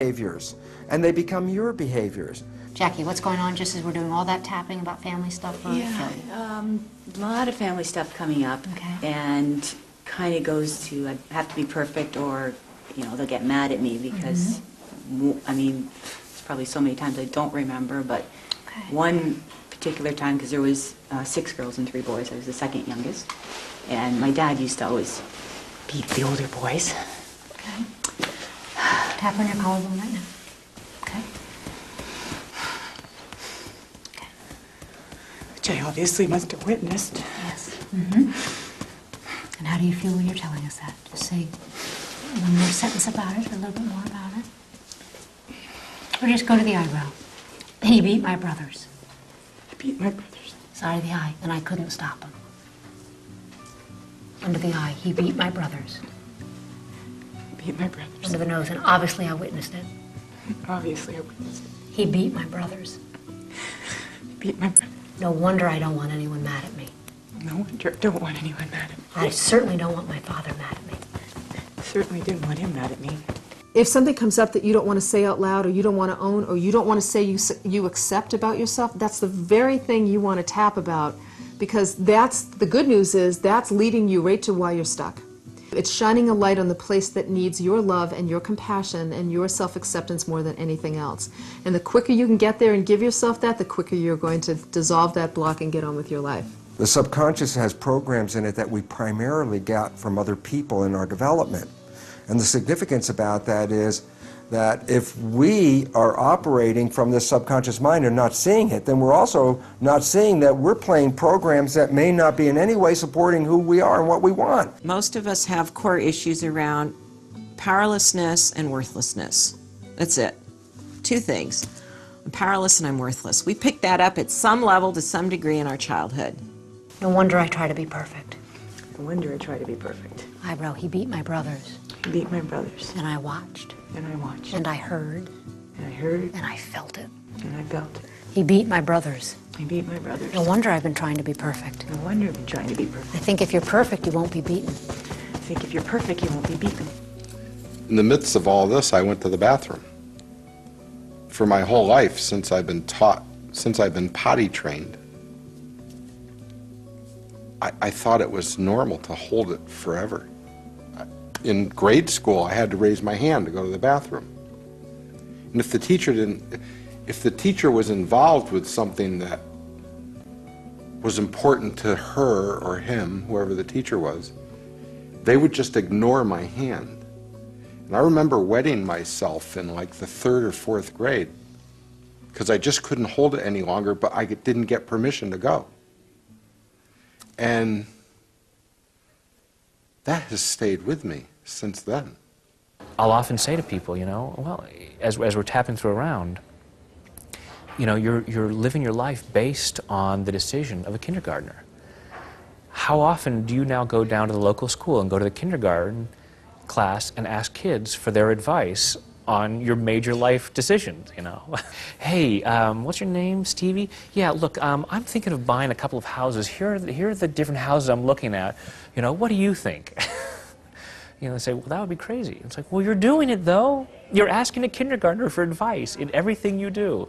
behaviors, and they become your behaviors. Jackie, what's going on just as we're doing all that tapping about family stuff? A lot of family stuff coming up, Okay. and kind of goes to I have to be perfect, or they'll get mad at me because I mean, it's probably so many times I don't remember, but one particular time, because there was 6 girls and 3 boys, I was the second youngest, and my dad used to always beat the older boys. Okay. Tap on your collarbone right now. Okay. Okay. Which I obviously must have witnessed. Yes. And how do you feel when you're telling us that? Just say one more sentence about it, or a little bit more about it. Or just go to the eyebrow. He beat my brothers. He beat my brothers. Side of the eye, and I couldn't stop him. Under the eye, he beat my brothers. He beat my brothers. Under the nose, and obviously I witnessed it. Obviously I witnessed it. He beat my brothers. He beat my brothers. No wonder I don't want anyone mad at me. No wonder I don't want anyone mad at me. I certainly don't want my father mad at me. I certainly didn't want him mad at me. If something comes up that you don't want to say out loud, or you don't want to own, or you don't want to say you accept about yourself, that's the very thing you want to tap about, because that's the good news is that's leading you right to why you're stuck. It's shining a light on the place that needs your love and your compassion and your self-acceptance more than anything else. And the quicker you can get there and give yourself that, the quicker you're going to dissolve that block and get on with your life. The subconscious has programs in it that we primarily got from other people in our development. And the significance about that is that if we are operating from this subconscious mind and not seeing it, then we're also not seeing that we're playing programs that may not be in any way supporting who we are and what we want. Most of us have core issues around powerlessness and worthlessness. That's it. 2 things. I'm powerless and I'm worthless. We picked that up at some level to some degree in our childhood. No wonder I try to be perfect. No wonder I try to be perfect. Eyebrow, he beat my brothers. He beat my brothers. And I watched. And I watched. And I heard. And I heard. And I felt it. And I felt it. He beat my brothers. He beat my brothers. No wonder I've been trying to be perfect. No wonder I've been trying to be perfect. I think if you're perfect, you won't be beaten. I think if you're perfect, you won't be beaten. In the midst of all this, I went to the bathroom. For my whole life, since I've been potty trained, I thought it was normal to hold it forever. In grade school, I had to raise my hand to go to the bathroom. And if the teacher was involved with something that was important to her or him, whoever the teacher was, they would just ignore my hand. And I remember wetting myself in like the 3rd or 4th grade because I just couldn't hold it any longer, but I didn't get permission to go. And that has stayed with me since then. I'll often say to people, well, as we're tapping through around, you're living your life based on the decision of a kindergartner. How often do you now go down to the local school and go to the kindergarten class and ask kids for their advice on your major life decisions, Hey, what's your name, Stevie? Yeah, look, I'm thinking of buying a couple of houses. Here are the different houses I'm looking at. What do you think? They say, well, that would be crazy. It's like, well, you're doing it, though. You're asking a kindergartner for advice in everything you do.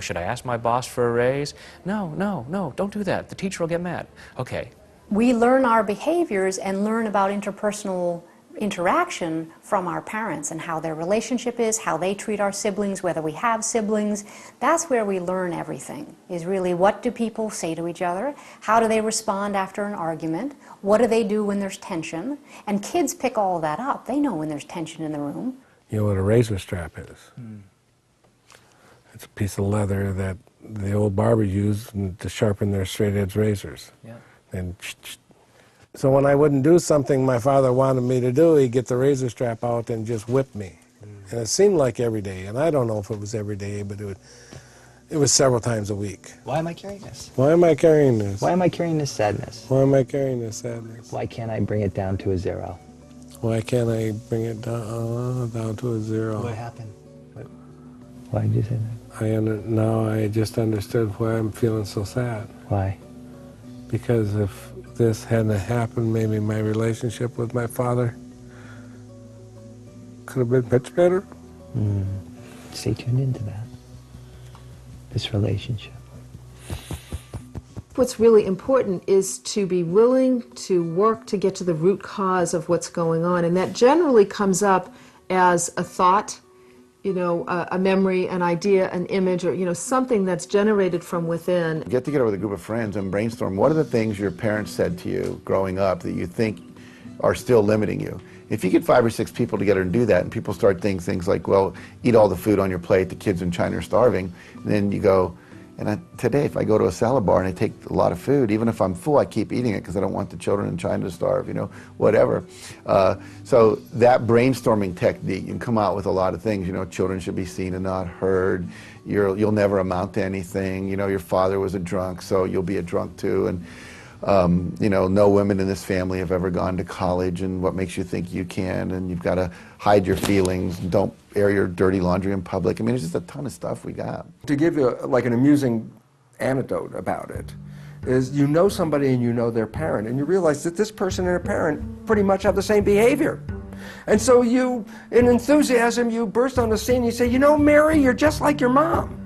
Should I ask my boss for a raise? No, don't do that. The teacher will get mad. Okay. We learn our behaviors and learn about interpersonal interaction from our parents and how their relationship is, how they treat our siblings, whether we have siblings. That's where we learn everything, is really what do people say to each other, how do they respond after an argument, what do they do when there's tension, and kids pick all of that up. They know when there's tension in the room. You know what a razor strap is? It's a piece of leather that the old barbers used to sharpen their straight edge razors. Yeah. And so when I wouldn't do something my father wanted me to do, he'd get the razor strap out and just whip me. And it seemed like every day, and I don't know if it was every day, but it was several times a week. Why am I carrying this? Why am I carrying this? Why am I carrying this sadness? Why am I carrying this sadness? Why can't I bring it down to a 0? Why can't I bring it down to a 0? What happened? Why did you say that? Now I just understood why I'm feeling so sad. Why? Because if this hadn't happened, maybe my relationship with my father could have been much better. Stay tuned into that, this relationship. What's really important is to be willing to work to get to the root cause of what's going on, and that generally comes up as a thought, you know, a memory, an idea, an image, or, you know, something that's generated from within. Get together with a group of friends and brainstorm what are the things your parents said to you growing up that you think are still limiting you. If you get 5 or 6 people together and do that, and people start things like, well, eat all the food on your plate, the kids in China are starving, and then you go, today if I go to a salad bar and I take a lot of food, even if I'm full, I keep eating it because I don't want the children in China to starve, you know, whatever. So that brainstorming technique, you can come out with a lot of things, you know, children should be seen and not heard, you'll never amount to anything, you know, your father was a drunk, so you'll be a drunk too, and you know, no women in this family have ever gone to college, and what makes you think you can, and you've got to hide your feelings, don't air your dirty laundry in public. I mean, there's just a ton of stuff we got. To give you like an amusing anecdote about it, is you know somebody and you know their parent, and you realize that this person and their parent pretty much have the same behavior. And so you, in enthusiasm, you burst on the scene and you say, you know, Mary, you're just like your mom.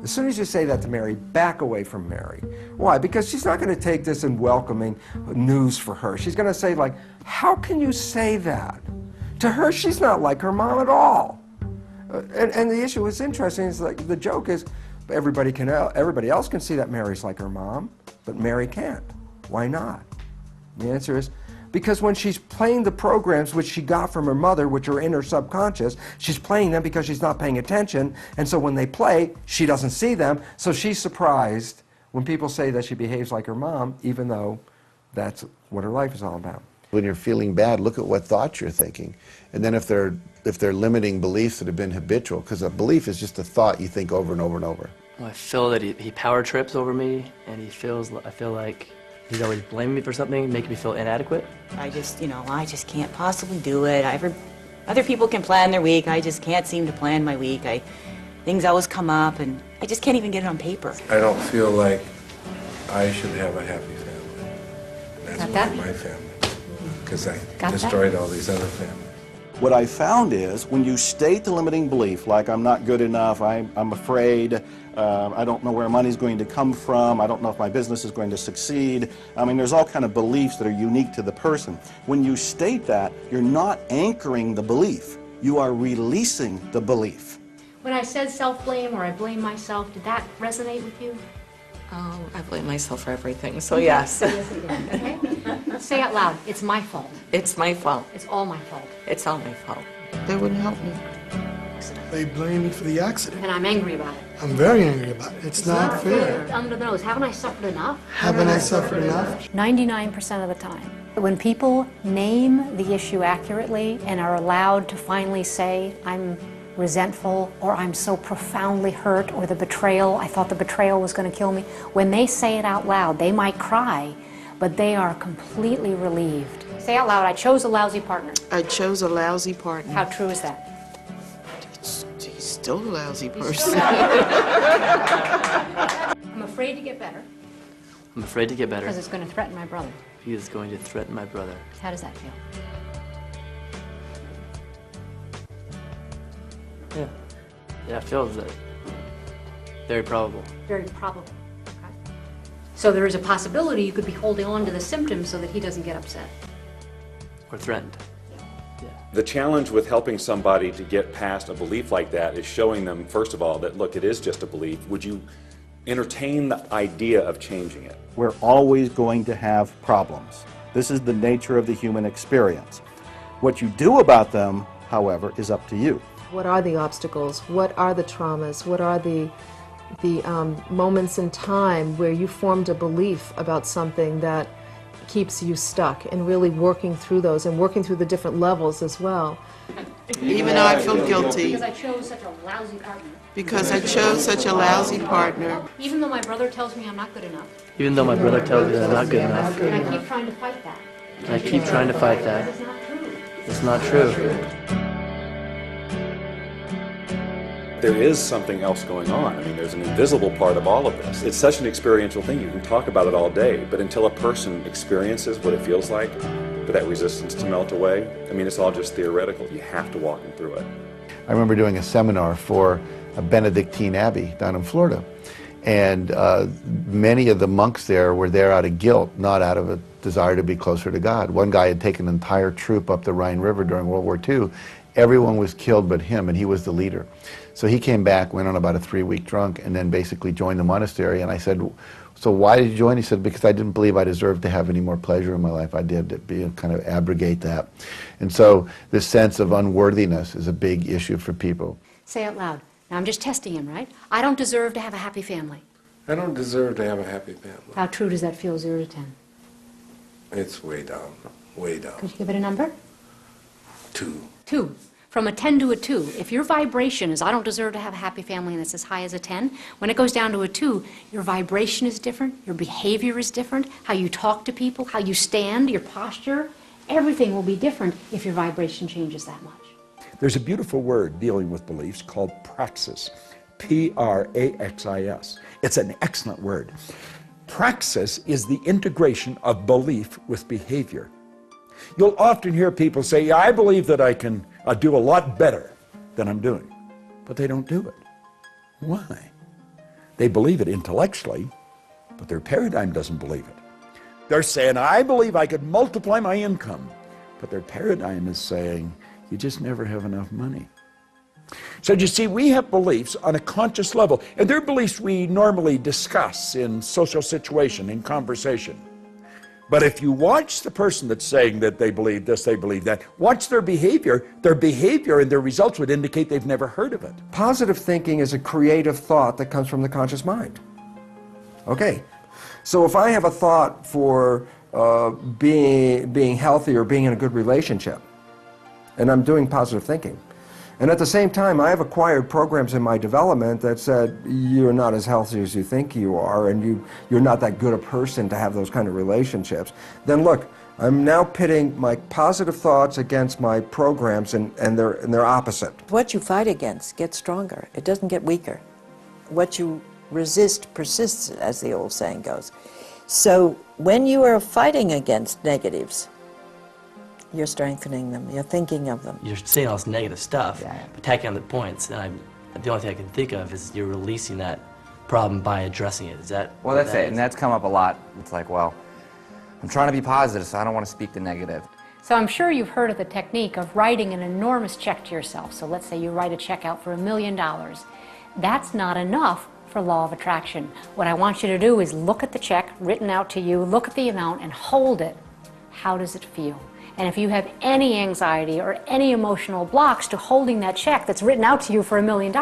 As soon as you say that to Mary, back away from Mary. Why? Because she's not going to take this in welcoming news for her. She's going to say, like, how can you say that? To her, she's not like her mom at all. And the issue is interesting. Is like the joke is, everybody else can see that Mary's like her mom, but Mary can't. Why not? The answer is, because when she's playing the programs which she got from her mother, which are in her subconscious, she's playing them because she's not paying attention, and so when they play, she doesn't see them, so she's surprised when people say that she behaves like her mom, even though that's what her life is all about. When you're feeling bad, look at what thoughts you're thinking, and then if they're limiting beliefs that have been habitual, because a belief is just a thought you think over and over and over. Well, I feel that he power trips over me, and I feel like he's always blaming me for something, making me feel inadequate. I just, you know, I just can't possibly do it. Other people can plan their week. I just can't seem to plan my week. Things always come up, and I just can't even get it on paper. I don't feel like I should have a happy family. That's Got that? my family, because I Got destroyed all these other families. What I found is when you state the limiting belief, like I'm not good enough, I'm afraid, I don't know where money's going to come from, I don't know if my business is going to succeed. I mean, there's all kind of beliefs that are unique to the person. When you state that, you're not anchoring the belief, you are releasing the belief. When I said self-blame or I blame myself, did that resonate with you? Oh, I blame myself for everything, so yes. Yes, it did. Okay? Say out loud, it's my fault. It's my fault. It's all my fault. It's all my fault. They wouldn't help me. They blame me for the accident. And I'm angry about it. I'm very angry about it. It's not fair. Under the nose, haven't I suffered enough? Haven't I suffered enough? 99% of the time. When people name the issue accurately and are allowed to finally say, I'm resentful, or I'm so profoundly hurt, or the betrayal, I thought the betrayal was going to kill me. When they say it out loud, they might cry, but they are completely relieved. Say out loud, I chose a lousy partner. I chose a lousy partner. How true is that? He's still a lousy person. I'm afraid to get better. I'm afraid to get better. Because it's going to threaten my brother. He is going to threaten my brother. How does that feel? Yeah, it feels very probable. Very probable. Okay. So there is a possibility you could be holding on to the symptoms so that he doesn't get upset. Or threatened. The challenge with helping somebody to get past a belief like that is showing them, first of all, that look, it is just a belief. Would you entertain the idea of changing it? We're always going to have problems. This is the nature of the human experience. What you do about them, however, is up to you. What are the obstacles? What are the traumas? What are the moments in time where you formed a belief about something that keeps you stuck, and really working through those and working through the different levels as well. Even though I feel guilty. Because I chose such a lousy partner. Because I chose such a lousy partner. Even though my brother tells me I'm not good enough. Even though my brother tells me that I'm not good enough. And I keep trying to fight that. I keep trying to fight that. It's not true. It's not true. There is something else going on. I mean, there's an invisible part of all of this. It's such an experiential thing. You can talk about it all day, but until a person experiences what it feels like for that resistance to melt away, I mean, it's all just theoretical. You have to walk them through it. I remember doing a seminar for a Benedictine abbey down in Florida. And many of the monks there were there out of guilt, not out of a desire to be closer to God. One guy had taken an entire troop up the Rhine River during World War II. Everyone was killed but him, and he was the leader. So he came back, went on about a 3-week drunk, and then basically joined the monastery. And I said, so why did you join? He said, because I didn't believe I deserved to have any more pleasure in my life. I did to kind of abrogate that. And so this sense of unworthiness is a big issue for people. Say out loud. Now I'm just testing him, right? I don't deserve to have a happy family. I don't deserve to have a happy family. How true does that feel, 0 to 10? It's way down, way down. Could you give it a number? 2. 2. From a 10 to a 2, if your vibration is I don't deserve to have a happy family and it's as high as a 10, when it goes down to a 2, your vibration is different, your behavior is different, how you talk to people, how you stand, your posture, everything will be different if your vibration changes that much. There's a beautiful word dealing with beliefs called praxis, P-R-A-X-I-S. It's an excellent word. Praxis is the integration of belief with behavior. You'll often hear people say, yeah, I believe that I can do a lot better than I'm doing, but they don't do it. Why? They believe it intellectually, but their paradigm doesn't believe it. They're saying, I believe I could multiply my income, but their paradigm is saying, you just never have enough money. So you see, we have beliefs on a conscious level, and they're beliefs we normally discuss in social situation, in conversation. But if you watch the person that's saying that they believe this, they believe that, watch their behavior and their results would indicate they've never heard of it. Positive thinking is a creative thought that comes from the conscious mind. Okay, so if I have a thought for being healthy or being in a good relationship, and I'm doing positive thinking, and at the same time, I have acquired programs in my development that said, you're not as healthy as you think you are, and you're not that good a person to have those kind of relationships. Then look, I'm now pitting my positive thoughts against my programs, and they're opposite. What you fight against gets stronger. It doesn't get weaker. What you resist persists, as the old saying goes. So when you are fighting against negatives, you're strengthening them, you're thinking of them. You're saying all this negative stuff, but tacking on the points, and the only thing I can think of is you're releasing that problem by addressing it. Is that Well, that's it, and that's come up a lot. It's like, well, I'm trying to be positive, so I don't want to speak the negative. So I'm sure you've heard of the technique of writing an enormous check to yourself. So let's say you write a check out for $1 million. That's not enough for law of attraction. What I want you to do is look at the check written out to you, look at the amount, and hold it. How does it feel? And if you have any anxiety or any emotional blocks to holding that check that's written out to you for $1 million,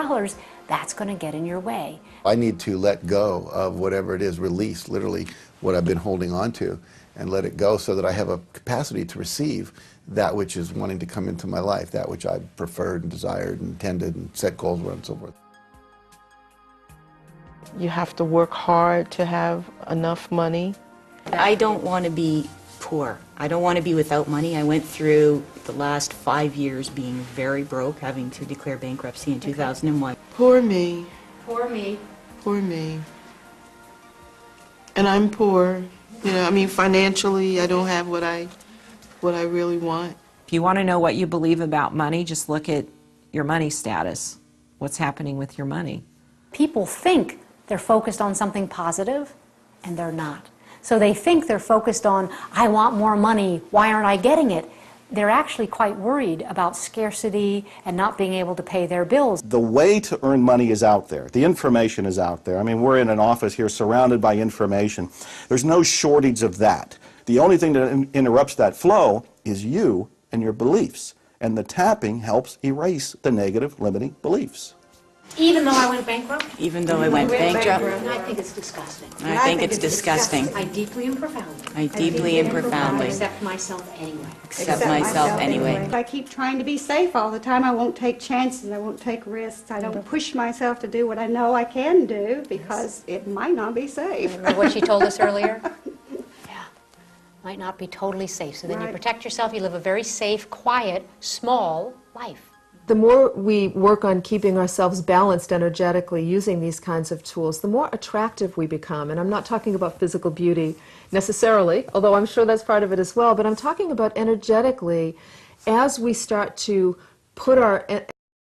that's going to get in your way. I need to let go of whatever it is, release literally what I've been holding on to, and let it go so that I have a capacity to receive that which is wanting to come into my life, that which I preferred and desired and intended and set goals for and so forth. You have to work hard to have enough money. I don't want to be poor. I don't want to be without money. I went through the last 5 years being very broke, having to declare bankruptcy in 2001. Poor me. Poor me. Poor me. And I'm poor. You know, I mean, financially, I don't have what I really want. If you want to know what you believe about money, just look at your money status. What's happening with your money? People think they're focused on something positive, and they're not. So they think they're focused on, I want more money, why aren't I getting it? They're actually quite worried about scarcity and not being able to pay their bills. The way to earn money is out there. The information is out there. I mean, we're in an office here surrounded by information. There's no shortage of that. The only thing that interrupts that flow is you and your beliefs. And the tapping helps erase the negative limiting beliefs. Even though I went bankrupt? Even though I went bankrupt? I think it's disgusting. I think it's disgusting. I deeply and profoundly. I deeply and profoundly. Accept myself anyway. Accept myself anyway. I keep trying to be safe all the time. I won't take chances. I won't take risks. I don't push myself to do what I know I can do because it might not be safe. Remember what she told us earlier? Yeah. Might not be totally safe. So then you protect yourself. You live a very safe, quiet, small life. The more we work on keeping ourselves balanced energetically using these kinds of tools, the more attractive we become. And I'm not talking about physical beauty necessarily, although I'm sure that's part of it as well, but I'm talking about energetically as we start to put our